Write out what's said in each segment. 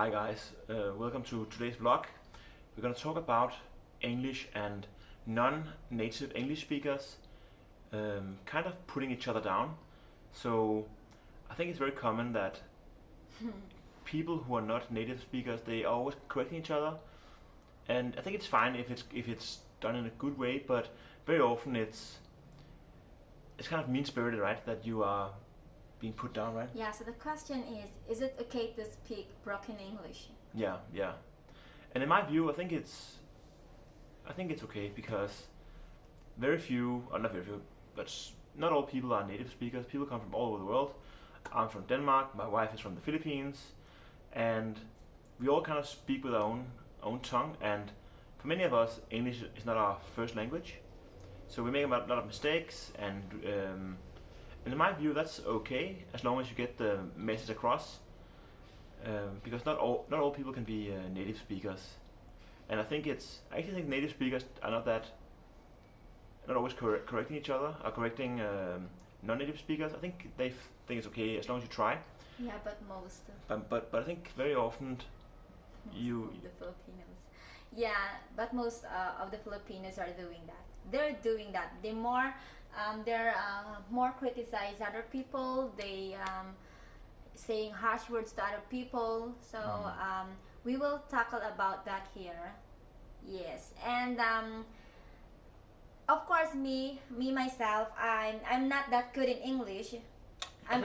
Hi guys, welcome to today's vlog. We're going to talk about English and non-native English speakers kind of putting each other down. So I think it's very common that people who are not native speakers, they are always correcting each other, and I think it's fine if it's done in a good way, but very often it's kind of mean-spirited, right? That you are being put down, right? Yeah, so the question is it okay to speak broken English? Yeah. And in my view, I think it's okay because very few, or not very few, but not all people are native speakers. People come from all over the world. I'm from Denmark. My wife is from the Philippines, and we all kind of speak with our own tongue. And for many of us, English is not our first language, so we make a lot of mistakes. And in my view, that's okay as long as you get the message across. Because not all people can be native speakers, and I actually think native speakers are not always correcting each other or correcting non-native speakers. I think they think it's okay as long as you try. Yeah, but most. But I think very often Of the Filipinos. Yeah, but most of the Filipinos are doing that. They're doing that. They're more criticize other people. They saying harsh words to other people. So we will tackle about that here. Yes, and of course, me myself, I'm not that good in English. I'm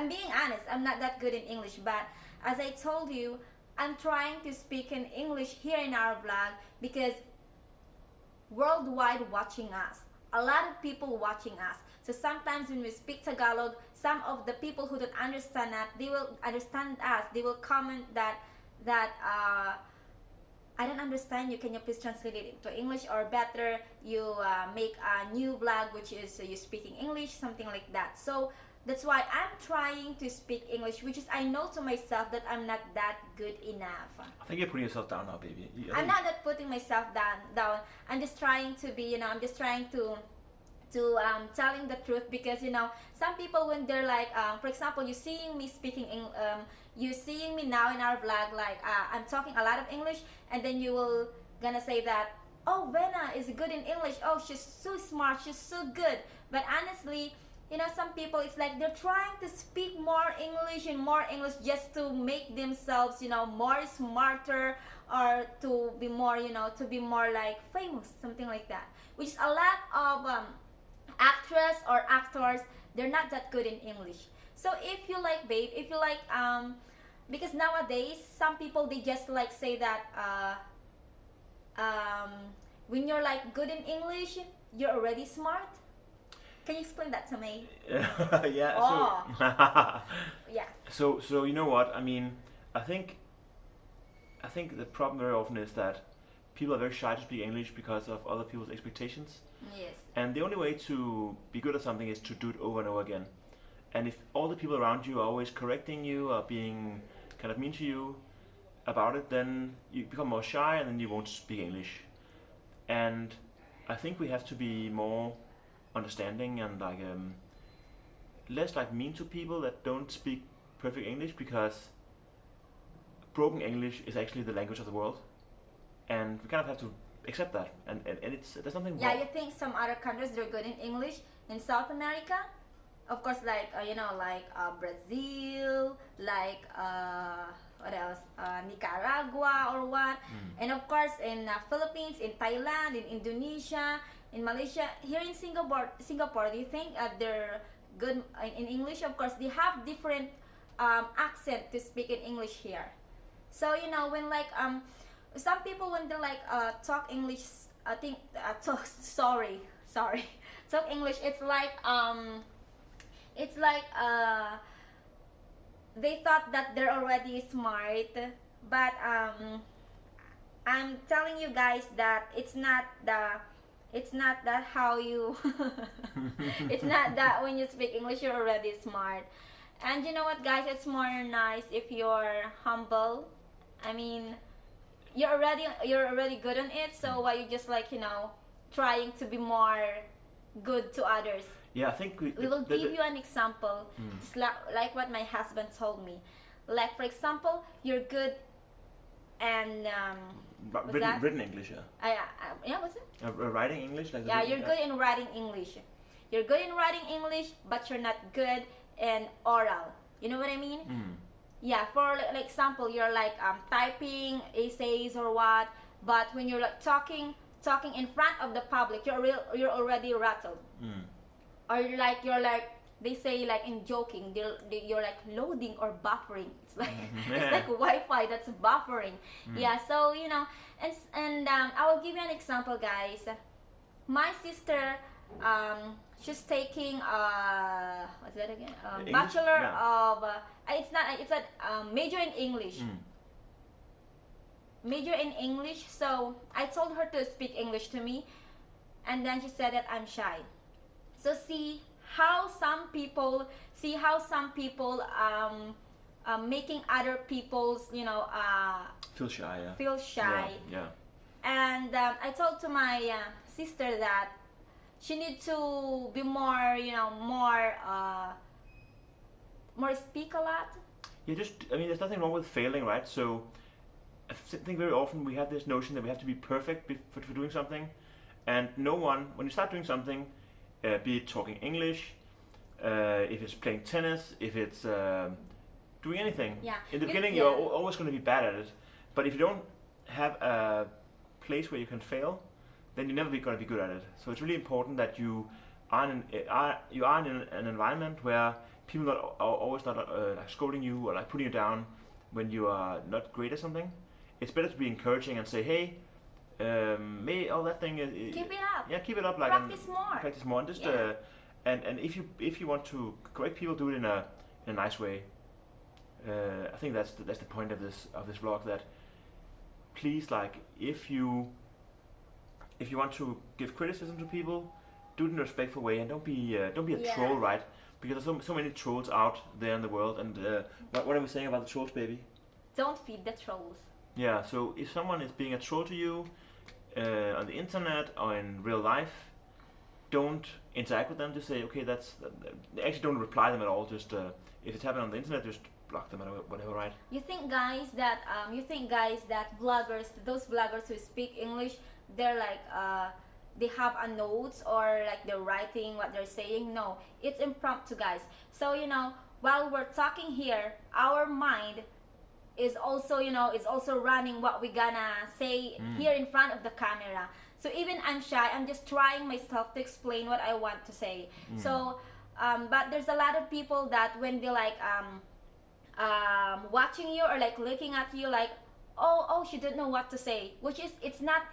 being honest. I'm not that good in English, but as I told you, I'm trying to speak in English here in our vlog because worldwide watching us. A lot of people watching us. So sometimes when we speak Tagalog, some of the people who don't understand that, they will understand us. They will comment that I don't understand you. Can you please translate it into English? Or better, you make a new vlog which is you speaking English, something like that. So that's why I'm trying to speak English, which is I know to myself that I'm not that good enough. I think you're putting yourself down now, baby. I'm not that putting myself down. I'm just trying to be, I'm just trying to telling the truth, because some people, when they're like for example, you seeing me speaking you seeing me now in our vlog, like I'm talking a lot of English, and then you will gonna say that, oh, Vena is good in English, oh, she's so smart, she's so good. But honestly, some people, it's like they're trying to speak more English and more English just to make themselves more smarter, or to be more to be more like famous, something like that, which is a lot of actress or actors, they're not that good in English. So if you like, babe, if you like because nowadays some people, they just like say that when you're like good in English, you're already smart. Can you explain that to me? Yeah. Oh. Yeah. So you know what I mean. I think the problem very often is that people are very shy to speak English because of other people's expectations. Yes. And the only way to be good at something is to do it over and over again. And if all the people around you are always correcting you or being kind of mean to you about it, then you become more shy and then you won't speak English. And I think we have to be more understanding and less mean to people that don't speak perfect English, because broken English is actually the language of the world, and we kind of have to accept that, and there's nothing Yeah, wrong. you think some other countries, they're good in English. In South America, of course, like Brazil, like what else, Nicaragua or what, and of course in Philippines, in Thailand, in Indonesia, in Malaysia, here in Singapore, do you think they're good in English? Of course, they have different accent to speak in English here. So when like some people, when they like talk English, I think sorry talk English, it's like they thought that they're already smart, but I'm telling you guys that it's not that how you it's not that when you speak English you're already smart. And you know what, guys, it's more nice if you're humble. I mean, you're already good on it, so why you just like trying to be more good to others? Yeah, I think we will give you an example. Just like what my husband told me. Like, for example, you're good and But what's that? written English, yeah. Yeah, what's it? Writing English, like. Yeah, you're good in writing English. You're good in writing English, but you're not good in oral. You know what I mean? Yeah. For like example, you're like typing essays or what, but when you're like talking in front of the public, you're already rattled. Or you're like they say like in joking, you're like loading or buffering. It's like it's like Wi-Fi that's buffering. Yeah. So and I will give you an example, guys. My sister, she's taking what's that again? English? Bachelor Yeah. of it's a major in English. Major in English. So I told her to speak English to me, and then she said that I'm shy. So see how some people making other people's Feel shy, yeah. feel shy. Yeah. And I told to my sister that she need to be more more speak a lot. Yeah, there's nothing wrong with failing, right? So, I think very often we have this notion that we have to be perfect for doing something, and no one, when you start doing something, be it talking English, if it's playing tennis, if it's doing anything, Yeah. in the You- beginning yeah. you're always going to be bad at it, but if you don't have a place where you can fail, then you're never going to be good at it. So it's really important that you are in an environment where people are always not like scolding you or like putting you down when you are not great at something. It's better to be encouraging and say, hey, that thing is. Keep it up. Yeah, keep it up. Like Practice more. Practice more, and just Yeah. and if you want to correct people, do it in a nice way. I think that's the point of this vlog. That please, like, if you want to give criticism to people, do it in a respectful way, and don't be a Yeah. troll, right? Because there's so many trolls out there in the world. And what are we saying about the trolls, baby? Don't feed the trolls. Yeah. So if someone is being a troll to you on the internet or in real life, don't interact with them. Just say, okay, actually don't reply them at all. Just if it's happening on the internet, just block them or whatever, right? You think guys that vloggers, those vloggers who speak English, they're like they have a notes or like they're writing what they're saying? No, it's impromptu, guys. So while we're talking here, our mind is also running what we're gonna say here in front of the camera. So even I'm shy, I'm just trying myself to explain what I want to say. So but there's a lot of people that when they like watching you or like looking at you like, oh she didn't know what to say, which is it's not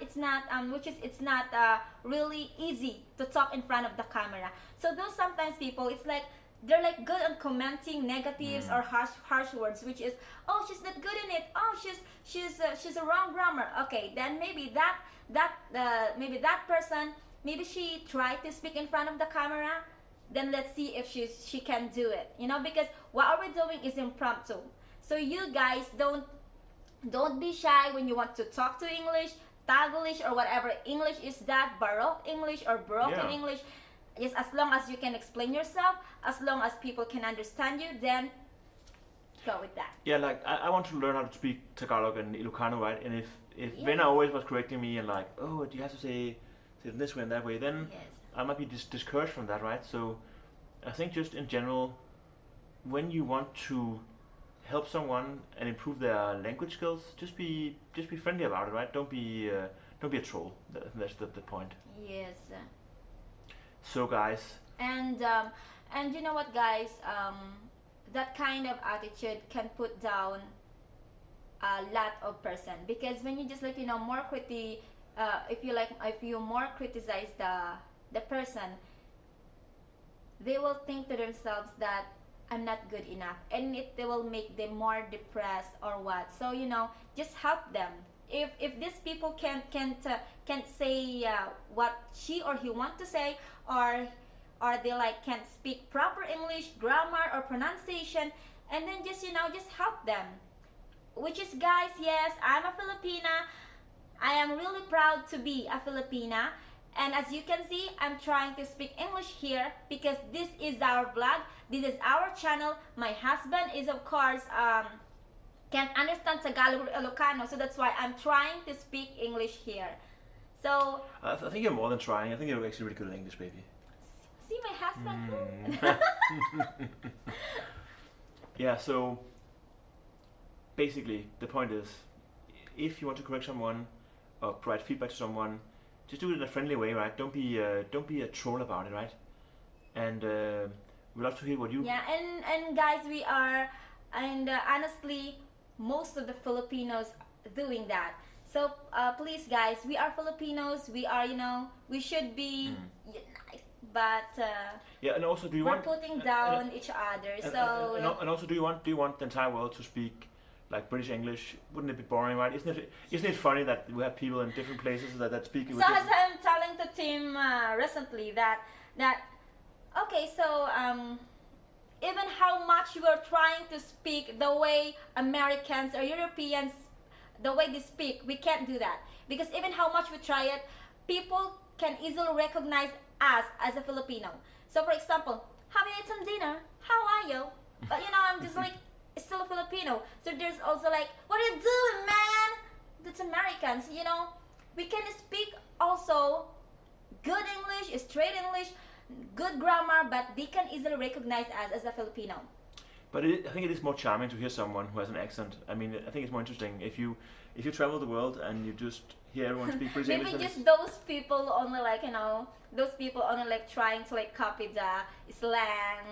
really easy to talk in front of the camera. So those sometimes people, it's like they're like good on commenting negatives or harsh words, which is, oh, she's not good in it, oh, she's a wrong grammar. Okay, then maybe that person, maybe she tried to speak in front of the camera, then let's see if she can do it, because what we're doing is impromptu. So you guys don't be shy when you want to talk to English, Taglish, or whatever English is that, Baroque English or broken English. Just as long as you can explain yourself, as long as people can understand you, then go with that. Yeah, like I want to learn how to speak Tagalog and Ilocano, right? And if Yes. Vena always was correcting me and like, oh, do you have to say it this way and that way, then Yes. I might be discouraged from that, right? So I think just in general, when you want to help someone and improve their language skills, just be friendly about it, right? Don't be a troll. That's the point. Yes. So guys, And you know what, guys? That kind of attitude can put down a lot of person, because when you just like more if you more criticize the person, they will think to themselves that I'm not good enough, and they will make them more depressed or what. So just help them. If these people can't say what she or he want to say, or they like can't speak proper English grammar or pronunciation, and then just help them. Which is, guys, yes, I'm a Filipina. I am really proud to be a Filipina. And as you can see, I'm trying to speak English here because this is our vlog. This is our channel. My husband is, of course, can understand Tagalog or Ilocano, so that's why I'm trying to speak English here. So I think you're more than trying. I think you're actually really good at English, baby. see my husband. Yeah, so basically the point is, if you want to correct someone or provide feedback to someone, just do it in a friendly way, right? Don't be a troll about it, right? And we'd love to hear what you. Yeah, and guys, we are, and honestly, most of the Filipinos doing that. So please, guys, we are Filipinos. We are, we should be unite, but Yeah, and also, do you we're want? putting down each other. And also, do you want the entire world to speak like British English? Wouldn't it be boring, right? Isn't it funny that we have people in different places that speak? So as I'm telling the team recently that okay, so even how much you are trying to speak the way Americans or Europeans, the way they speak, we can't do that, because even how much we try it, people can easily recognize us as a Filipino. So for example, have you eaten dinner? How are you? But I'm just like, still a Filipino. So there's also like, what are you doing, man? That's Americans, we can speak also good English, straight English, good grammar, but they can easily recognize us as a Filipino. But I think it is more charming to hear someone who has an accent. I mean, I think it's more interesting if you travel the world and you just hear everyone speak British English. Maybe just those people only trying to like copy the slang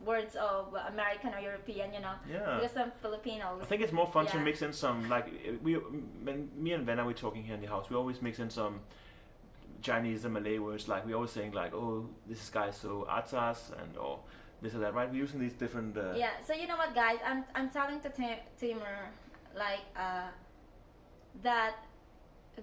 words of American or European, Yeah. Because some Filipinos. I think it's more fun to Yeah. mix in some, like, when me and Vena, we're talking here in the house, we always mix in some Chinese and Malay words, like we always saying like, oh, this guy is so atas, and or this or that, right? We're using these different Yeah, so you know what, guys, I'm telling to Timur like that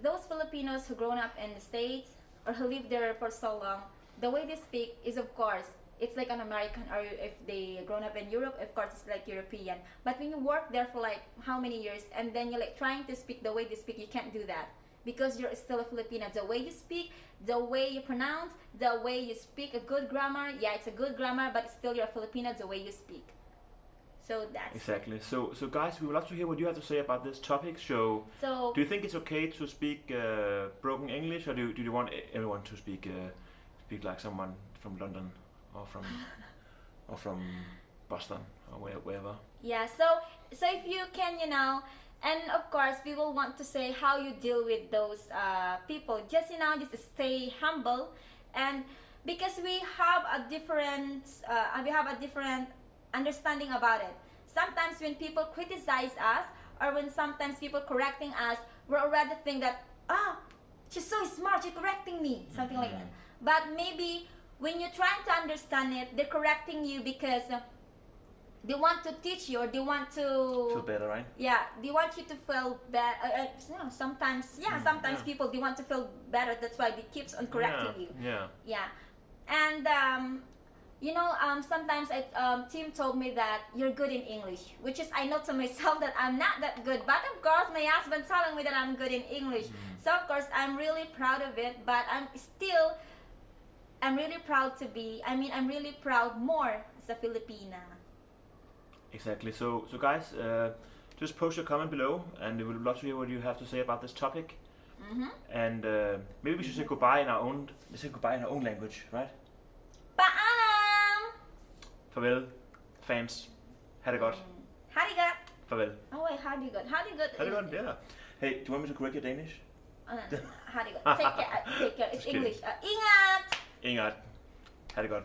those Filipinos who grown up in the States or who live there for so long, the way they speak is, of course, it's like an American, or if they grown up in Europe, of course it's like European. But when you work there for like how many years, and then you're like trying to speak the way they speak, you can't do that, because you're still a Filipino. The way you speak, the way you pronounce, the way you speak, a good grammar, yeah, it's a good grammar, but still you're a Filipino the way you speak. So that's exactly. So guys, we would love to hear what you have to say about this topic. So do you think it's okay to speak broken English, or do you want everyone to speak like someone from London or from Boston or wherever? Yeah, so if you can, and of course we will want to say how you deal with those people. Just just stay humble, and because we have a different understanding about it. Sometimes when people criticize us, or when sometimes people correcting us, we already think that, she's so smart, she's correcting me, something like that. But maybe when you're trying to understand it, they're correcting you because they want to teach you, or they want to feel better, right? Yeah, they want you to feel better. Sometimes people, they want to feel better. That's why they keeps on correcting you. Yeah. And sometimes Tim told me that you're good in English, which is, I know to myself that I'm not that good. But of course, my husband telling me that I'm good in English. So of course, I'm really proud of it. But I'm really proud I'm really proud more as a Filipina. Exactly. So guys, just post your comment below, and we would love to hear what you have to say about this topic. And maybe we should say goodbye in our own. Let's say goodbye in our own language, right? Paalam! Farvel, fans. Ha det godt. Ha det godt. Farvel. Oh wait, ha det godt. Ha det godt. Ha det godt, yeah. Hey, do you want me to correct your Danish? Ha det godt. Take care. It's Just kidding. English. Ingat! Ingat. Ha det godt.